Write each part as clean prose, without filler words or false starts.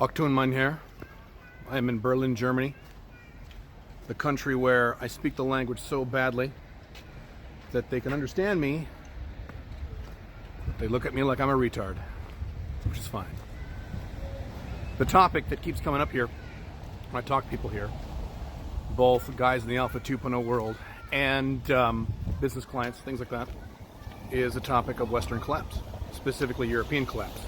Octoon Meinherr. I am in Berlin, Germany, the country where I speak the language so badly that they can understand me, but they look at me like I'm a retard, which is fine. The topic that keeps coming up here when I talk to people here, both guys in the Alpha 2.0 world and business clients, things like that, is the topic of Western collapse, specifically European collapse.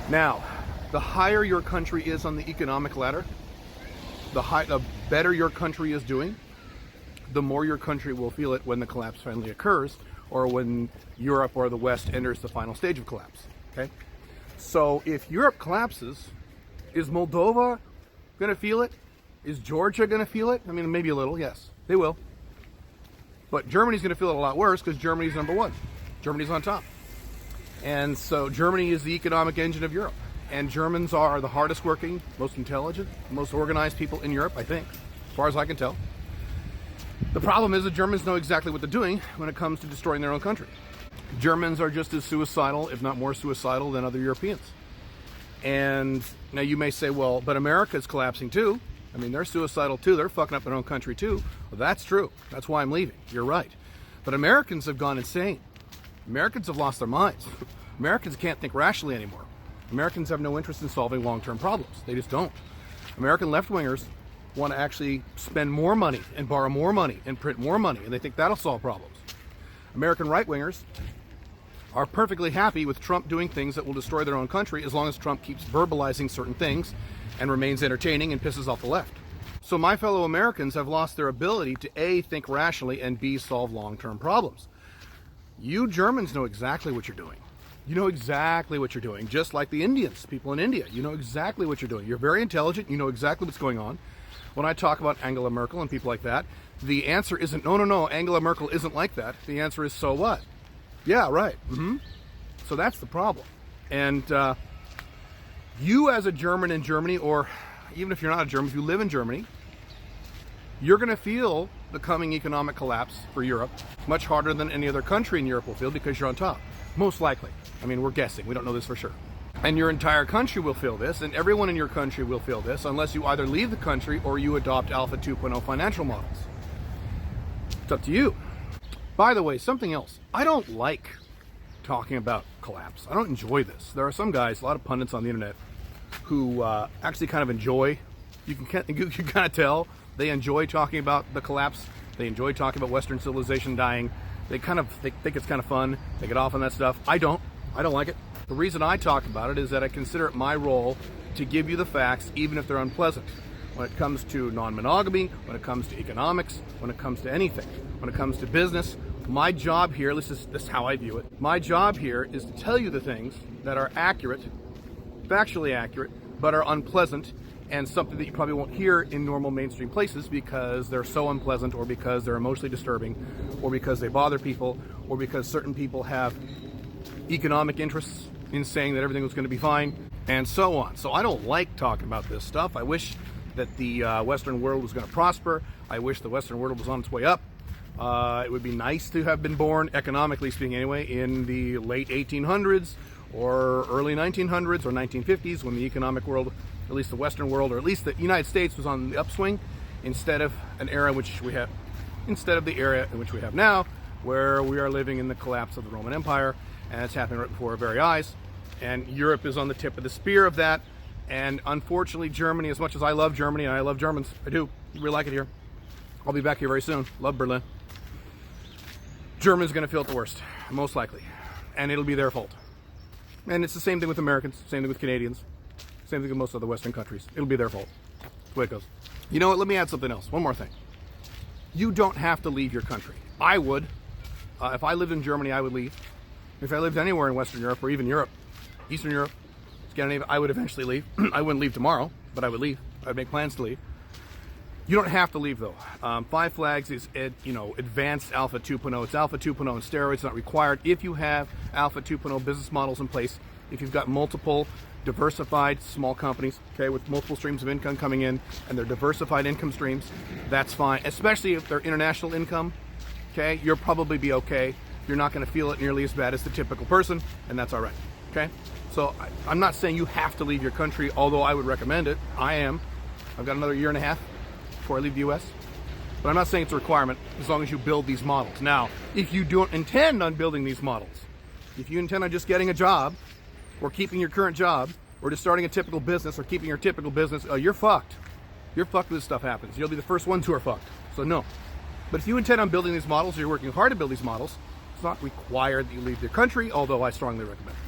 Now, the higher your country is on the economic ladder, the better your country is doing, the more your country will feel it when the collapse finally occurs, or when Europe or the West enters the final stage of collapse. Okay? So if Europe collapses, is Moldova going to feel it? Is Georgia going to feel it? I mean, maybe a little, yes, they will. But Germany's going to feel it a lot worse because Germany's number one. Germany's on top. And so Germany is the economic engine of Europe. And Germans are the hardest working, most intelligent, most organized people in Europe, I think, as far as I can tell. The problem is the Germans know exactly what they're doing when it comes to destroying their own country. Germans are just as suicidal, if not more suicidal, than other Europeans. And now you may say, well, but America's collapsing too. I mean, they're suicidal too. They're fucking up their own country too. Well, that's true. That's why I'm leaving. You're right. But Americans have gone insane. Americans have lost their minds. Americans can't think rationally anymore. Americans have no interest in solving long-term problems. They just don't. American left-wingers want to actually spend more money and borrow more money and print more money, and they think that'll solve problems. American right-wingers are perfectly happy with Trump doing things that will destroy their own country as long as Trump keeps verbalizing certain things and remains entertaining and pisses off the left. So my fellow Americans have lost their ability to A, think rationally, and B, solve long-term problems. You Germans know exactly what you're doing. You know exactly what you're doing, just like the Indians, people in India. You know exactly what you're doing. You're very intelligent. You know exactly what's going on. When I talk about Angela Merkel and people like that, the answer isn't, no, Angela Merkel isn't like that. The answer is, so what? Yeah, right. So that's the problem. And you as a German in Germany, or even if you're not a German, if you live in Germany, you're going to feel the coming economic collapse for Europe much harder than any other country in Europe will feel because you're on top. Most likely. I mean, we're guessing. We don't know this for sure. And your entire country will feel this, and everyone in your country will feel this unless you either leave the country or you adopt Alpha 2.0 financial models. It's up to you. By the way, something else. I don't like talking about collapse. I don't enjoy this. There are some guys, a lot of pundits on the internet, who actually kind of enjoy, you can kind of tell, they enjoy talking about the collapse. They enjoy talking about Western civilization dying. They kind of think it's kind of fun. They get off on that stuff. I don't like it. The reason I talk about it is that I consider it my role to give you the facts, even if they're unpleasant. When it comes to non-monogamy, when it comes to economics, when it comes to anything, when it comes to business, my job here, this is how I view it. My job here is to tell you the things that are accurate, factually accurate, but are unpleasant, and something that you probably won't hear in normal mainstream places because they're so unpleasant, or because they're emotionally disturbing, or because they bother people, or because certain people have economic interests in saying that everything was going to be fine, and so on. So I don't like talking about this stuff. I wish that the Western world was going to prosper. I wish the Western world was on its way up. It would be nice to have been born, economically speaking anyway, in the late 1800s or early 1900s or 1950s, when the economic world, at least the Western world, or at least the United States, was on the upswing, instead of the era in which we have now, where we are living in the collapse of the Roman Empire, and it's happening right before our very eyes. And Europe is on the tip of the spear of that. And unfortunately, Germany, as much as I love Germany, and I love Germans, I do, really like it here. I'll be back here very soon. Love Berlin. Germany's going to feel it the worst, most likely. And it'll be their fault. And it's the same thing with Americans, same thing with Canadians, same thing with most other Western countries. It'll be their fault. That's the way it goes. You know what? Let me add something else. One more thing. You don't have to leave your country. I would. If I lived in Germany, I would leave. If I lived anywhere in Western Europe, or even Europe, Eastern Europe, Scandinavia, I would eventually leave. I wouldn't leave tomorrow, but I would leave. I'd make plans to leave. You don't have to leave, though. Five Flags is, advanced Alpha 2.0. It's Alpha 2.0 on steroids. It's not required. If you have Alpha 2.0 business models in place, if you've got multiple diversified small companies, okay, with multiple streams of income coming in, and they're diversified income streams, that's fine. Especially if they're international income, okay, you'll probably be okay. You're not going to feel it nearly as bad as the typical person, and that's all right, okay? So So I'm not saying you have to leave your country, although I would recommend it. I am. I've got another year and a half before I leave the US. But I'm not saying it's a requirement as long as you build these models. Now, if you don't intend on building these models, if you intend on just getting a job or keeping your current job or just starting a typical business or keeping your typical business, you're fucked. You're fucked when this stuff happens. You'll be the first ones who are fucked. So no. But if you intend on building these models or you're working hard to build these models, it's not required that you leave your country, although I strongly recommend it.